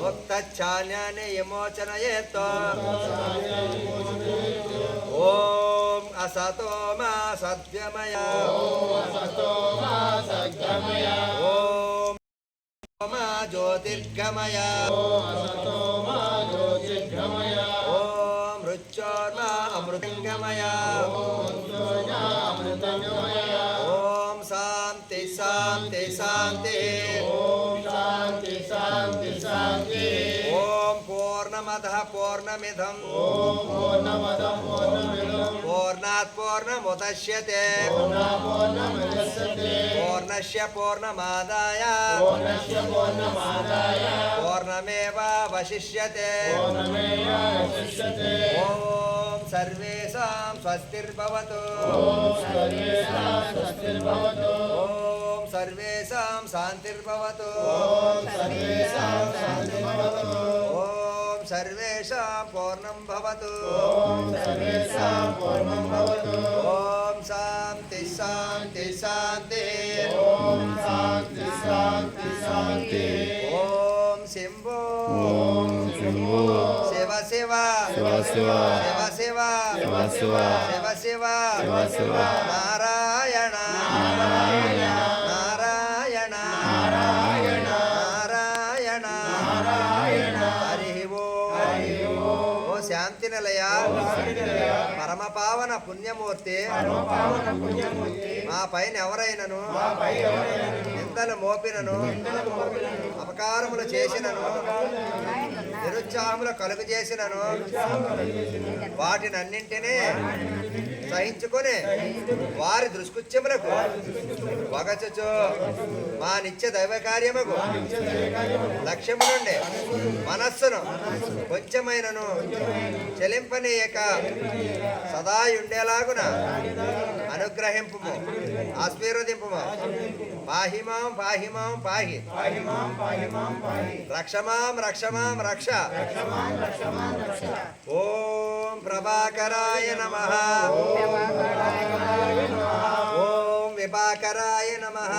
मुक्तच्छान्यानि विमोचनयेत् ओम असतो मा सद्गमय ओम मा ज्योतिर्गमय ओम मृत्योर्मा अमृतंगमय ओम शांति शांति शांति ओम पूर्णमदः पूर्णमिदं पूर्णात् पूर्णमुदच्यते पूर्णस्य पूर्णमादाय पूर्णमेवावशिष्यते ओम सर्वेषां स्वस्तिर्भवतु ओम सर्वेषां शान्तिर्भवतु ओम सर्वेषां पूर्णं भवतु ओम शांति शांति शांति ओम शंभो शिव शिव शिव शिव शिव शिव नारायण नारायण नारायण हरि ओ शांति निलय परम पावन पुण्यमूर्ति మా పైన ఎవరైనను నిందలు మోపినను అపకారములు చేసినను నిరుత్సాహములు కలుగు చేసినను వాటినన్నింటినీ సహించుకొని వారి దుష్కృత్యములకు వగచుచు మా నిత్య దైవ కార్యముకు లక్ష్యము నుండి మనస్సును కొంచెమైనను చెలింపనీయక సదాయుండేలాగున అనుగ్రహింపుము ఆశీర్వదింపుము పాహిమాం పాహిమాం పాహి రక్షమాం రక్షమాం రక్ష ఓం ప్రభాకరాయ నమః ఓం విభాకరాయ నమః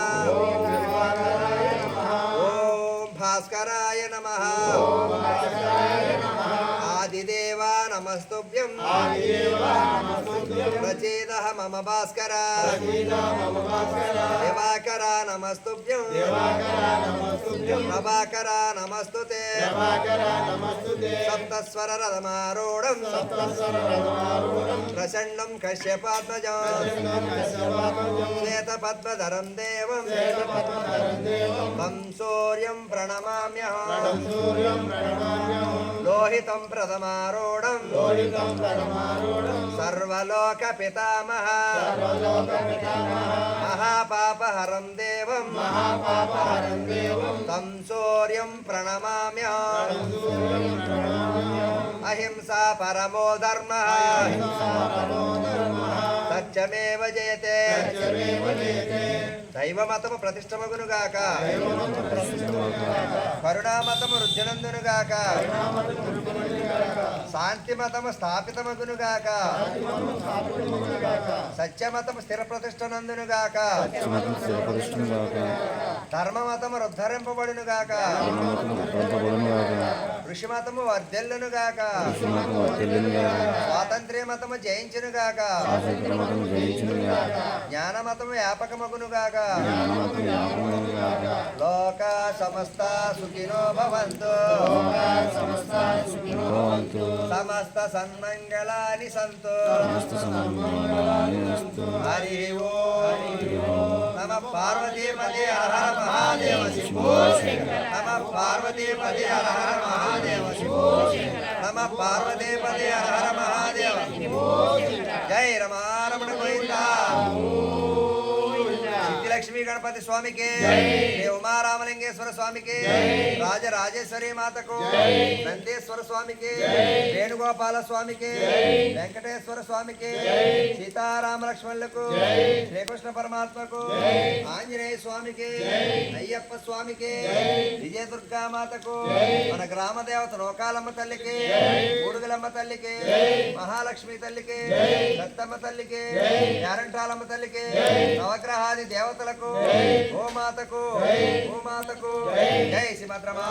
ఓం భాస్కరాయ నమః ఆదిదేవా నమస్తుభ్యం ప్రచేదః మమ భాస్కర దివాకర నమస్తుభ్యం ప్రభాకర నమస్తుతే సప్తస్వర రథమారూఢం ప్రచండం కశ్యపాత్మజం శ్వేతపద్మధరం దేవం తం సూర్యం ప్రణమామ్యహం లోహితం ప్రథమారూఢం సర్వలోక పితామహ మహాపాపహరం దేవం తం సూర్యం ప్రణమామ్యహం అహింసా పరమో ధర్మః సత్యమేవ జయతే దైవమతము ప్రతిష్టమగునుగాక కరుణామతము వృద్ధినందునుగాక శాంతిమతము స్థాపితమగునుగాక సత్యమతము స్థిర ప్రతిష్టనందునుగాక ధర్మమతము ఉద్ధరింపబడునుగాక ఋషిమతము వర్ధిల్లునుగాక స్వాతంత్ర్యమతము జయించునుగాక జ్ఞానమతము వ్యాపకమగునుగాక లోక సమస్త సుఖినో భవంతు సమస్త సన్మంగళాని సంతు హరి ఓం నమః పార్వతీపదే హర హర మహాదేవ శంభో నమః పార్వతీపదే హర హర మహాదేవ శంభో నమః పార్వతీపదే హర హర మహాదేవ జై రమారమణ గోవిందా लक्ष्मी गणपति स्वामी के उमा रामलिंगेश्वर स्वामी के राजराजेश्वरी माता को नंदेश्वर स्वामी के वेणुगोपाल स्वामी के वेंकटेश्वर स्वामी के सीताराम लक्ष्मण को श्री कृष्ण परमात्मा को आंजनेय स्वामी के अय्यप्प स्वामी के विजय दुर्गा माता को मन ग्राम देवता नौकालम्म तल्ली के ऊडुगलम्म तल्ली के महालक्ष्मी तल्ली के दत्तम्म तल्ली के यारंटालम्म तल्ली के नवग्रहादि देवता को ओ माता को ओ మాతకు జై శ్రీమద్రమా